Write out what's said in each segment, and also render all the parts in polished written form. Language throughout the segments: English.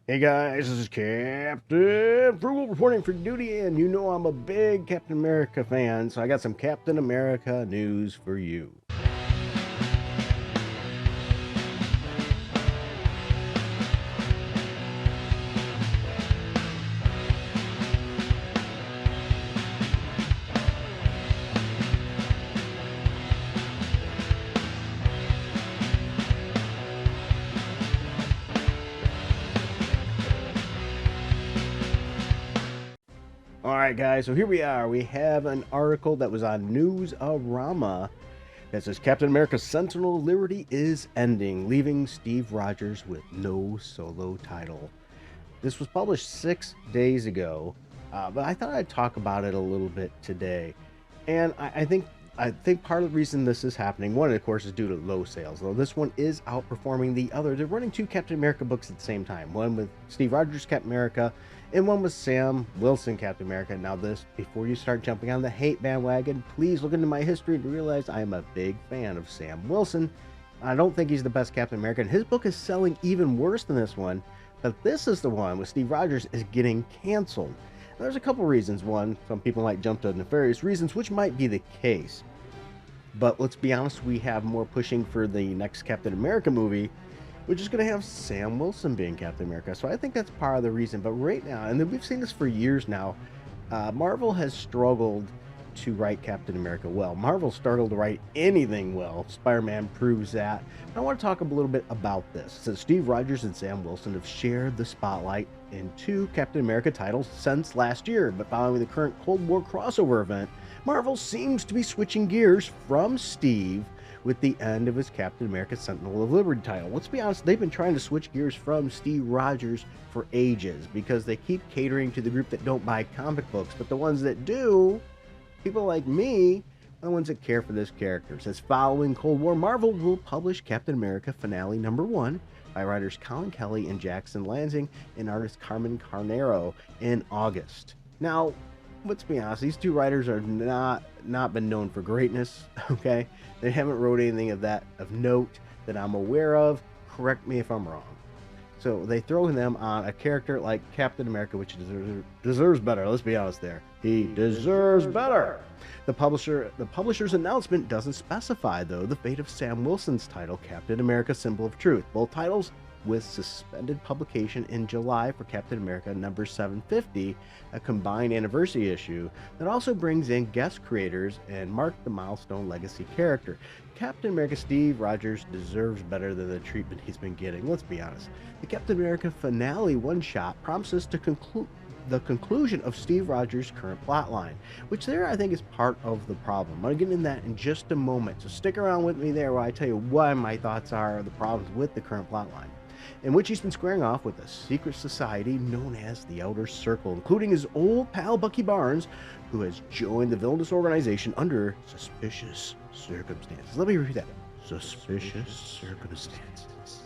Hey guys, this is Captain Frugal reporting for duty, and you know I'm a big Captain America fan, so I got some Captain America news for you. All right, guys, so here we are. We have an article that was on Newsarama that says Captain America Sentinel of Liberty is ending, leaving Steve Rogers with no solo title. This was published 6 days ago, but I thought I'd talk about it a little bit today. And I think part of the reason this is happening, one, of course, is due to low sales. Though this one is outperforming the other. They're running two Captain America books at the same time. One with Steve Rogers Captain America, and one with Sam Wilson Captain America. Now, this before you start jumping on the hate bandwagon, please look into my history to realize I am a big fan of Sam Wilson. I don't think he's the best Captain America, and his book is selling even worse than this one. But this is the one with Steve Rogers is getting canceled. There's a couple reasons. One, some people might jump to nefarious reasons, which might be the case. But let's be honest, we have more pushing for the next Captain America movie, which is going to have Sam Wilson being Captain America. So I think that's part of the reason. But right now, and we've seen this for years now, Marvel has struggled to write Captain America well. Marvel struggled to write anything well. Spider-Man proves that. But I want to talk a little bit about this. Since Steve Rogers and Sam Wilson have shared the spotlight in two Captain America titles since last year, but following the current Cold War crossover event, Marvel seems to be switching gears from Steve with the end of his Captain America Sentinel of Liberty title. Let's be honest, they've been trying to switch gears from Steve Rogers for ages because they keep catering to the group that don't buy comic books, but the ones that do, people like me, are the ones that care for this character. It says following Cold War, Marvel will publish Captain America Finale #1 by writers Colin Kelly and Jackson Lansing and artist Carmen Carnero in August. Now, let's be honest, these two writers are not been known for greatness. Okay, they haven't wrote anything of note that I'm aware of. Correct me if I'm wrong. So they throw them on a character like Captain America, which deserves better. Let's be honest there. He deserves better. The publisher's announcement doesn't specify, though, the fate of Sam Wilson's title, Captain America Symbol of Truth. Both titles with suspended publication in July for Captain America number 750, a combined anniversary issue that also brings in guest creators and mark the milestone legacy character. Captain America Steve Rogers deserves better than the treatment he's been getting, let's be honest. The Captain America finale one-shot promises to conclude the conclusion of Steve Rogers' current plotline, which there I think is part of the problem. I'm going to get into that in just a moment, so stick around with me there while I tell you why my thoughts are the problems with the current plotline, in which he's been squaring off with a secret society known as the Outer Circle, including his old pal Bucky Barnes, who has joined the villainous organization under suspicious circumstances. Let me repeat that. Suspicious circumstances.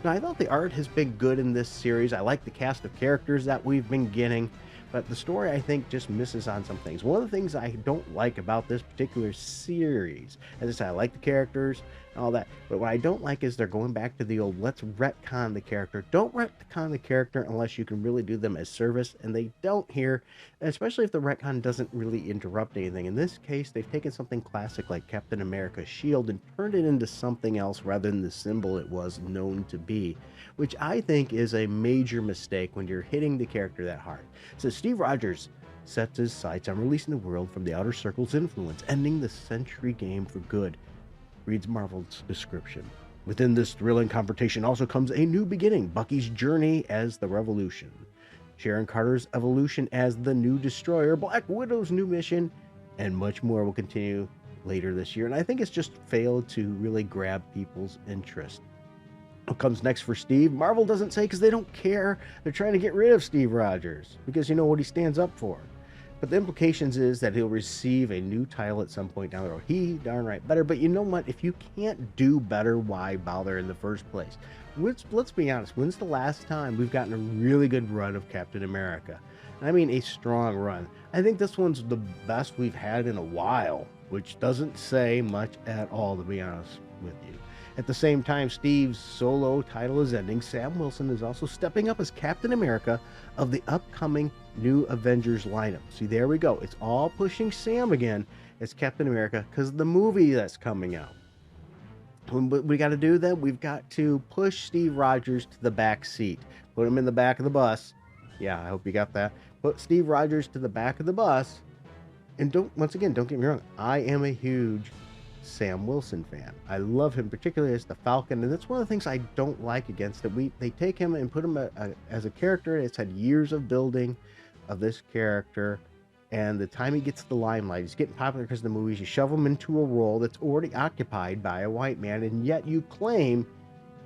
Now, I thought the art has been good in this series. I like the cast of characters that we've been getting, but the story, I think, just misses on some things. One of the things I don't like about this particular series, as I said, I like the characters and all that, but what I don't like is they're going back to the old, let's retcon the character. Don't retcon the character unless you can really do them as service, and they don't here, especially if the retcon doesn't really interrupt anything. In this case, they've taken something classic like Captain America's shield and turned it into something else rather than the symbol it was known to be, which I think is a major mistake when you're hitting the character that hard. So Steve Rogers sets his sights on releasing the world from the Outer Circle's influence, ending the Century game for good, reads Marvel's description. Within this thrilling confrontation also comes a new beginning, Bucky's journey as the Revolution, Sharon Carter's evolution as the new Destroyer, Black Widow's new mission, and much more will continue later this year. And I think it's just failed to really grab people's interest. What comes next for Steve? Marvel doesn't say because they don't care. They're trying to get rid of Steve Rogers because you know what he stands up for. But the implications is that he'll receive a new title at some point down the road. He darn right better. But you know what? If you can't do better, why bother in the first place? Let's be honest. When's the last time we've gotten a really good run of Captain America? I mean a strong run. I think this one's the best we've had in a while, which doesn't say much at all, to be honest with you. At the same time Steve's solo title is ending, Sam Wilson is also stepping up as Captain America of the upcoming new Avengers lineup. See, there we go. It's all pushing Sam again as Captain America because of the movie that's coming out. What we got to do then, we've got to push Steve Rogers to the back seat. Put him in the back of the bus. Yeah, I hope you got that. Put Steve Rogers to the back of the bus. And once again, don't get me wrong, I am a huge Sam Wilson fan. I love him, particularly as the Falcon, and that's one of the things I don't like against it. They take him and put him as a character. It's had years of building of this character, and the time he gets the limelight, he's getting popular because of the movies. You shove him into a role that's already occupied by a white man, and yet you claim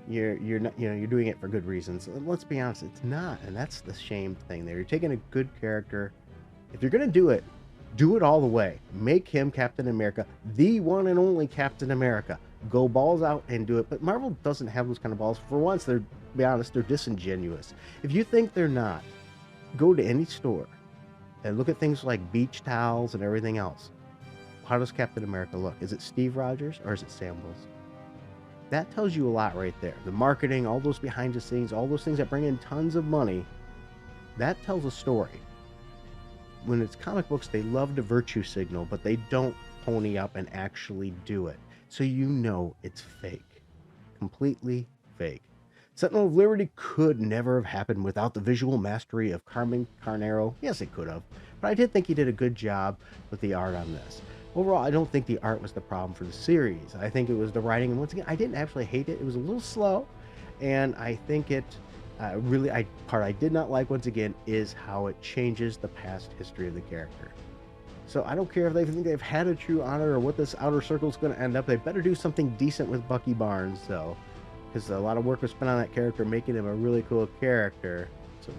you're not, you're doing it for good reasons. Let's be honest, it's not, and that's the shame thing there. You're taking a good character. If you're gonna do it all the way. Make him Captain America, the one and only Captain America. Go balls out and do it. But Marvel doesn't have those kind of balls. For once, to be honest, they're disingenuous. If you think they're not, go to any store and look at things like beach towels and everything else. How does Captain America look? Is it Steve Rogers or is it Sam Wilson? That tells you a lot right there. The marketing, all those behind the scenes, all those things that bring in tons of money, that tells a story. When it's comic books, they love to virtue signal, but they don't pony up and actually do it. So you know it's fake. Completely fake. Sentinel of Liberty could never have happened without the visual mastery of Carmen Carnero. Yes, it could have. But I did think he did a good job with the art on this. Overall, I don't think the art was the problem for the series. I think it was the writing. And once again, I didn't actually hate it. It was a little slow. And I think it... part I did not like, once again, is how it changes the past history of the character. So I don't care if they think they've had a true honor or what this outer circle is going to end up. They better do something decent with Bucky Barnes, though, because a lot of work was spent on that character, making him a really cool character. So,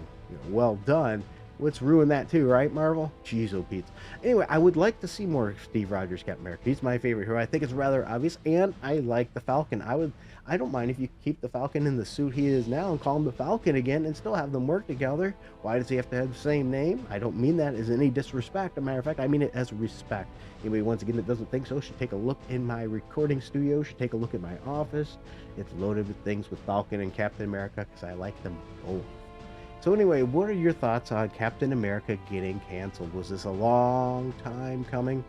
well done. Let's ruin that too, right, Marvel? Jeez, oh Pete. Anyway, I would like to see more Steve Rogers Captain America. He's my favorite hero. I think it's rather obvious, and I like the Falcon. I don't mind if you keep the Falcon in the suit he is now and call him the Falcon again and still have them work together. Why does he have to have the same name? I don't mean that as any disrespect. As a matter of fact, I mean it as respect. Anybody, once again, that doesn't think so should take a look in my recording studio, should take a look at my office. It's loaded with things with Falcon and Captain America because I like them both. So anyway, what are your thoughts on Captain America getting canceled? Was this a long time coming?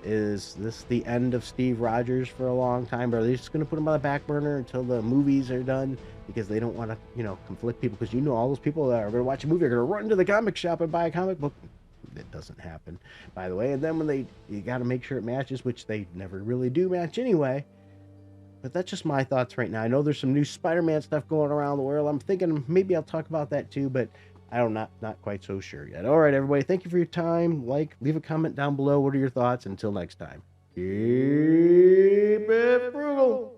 Is this the end of Steve Rogers for a long time? Or are they just going to put him on the back burner until the movies are done? Because they don't want to, conflict people. Because all those people that are going to watch a movie are going to run to the comic shop and buy a comic book. That doesn't happen, by the way. And then when you got to make sure it matches, which they never really do match anyway. But that's just my thoughts right now. I know there's some new Spider-Man stuff going around the world. I'm thinking maybe I'll talk about that too, but I'm not quite so sure yet. All right, everybody. Thank you for your time. Leave a comment down below. What are your thoughts? Until next time. Keep it frugal.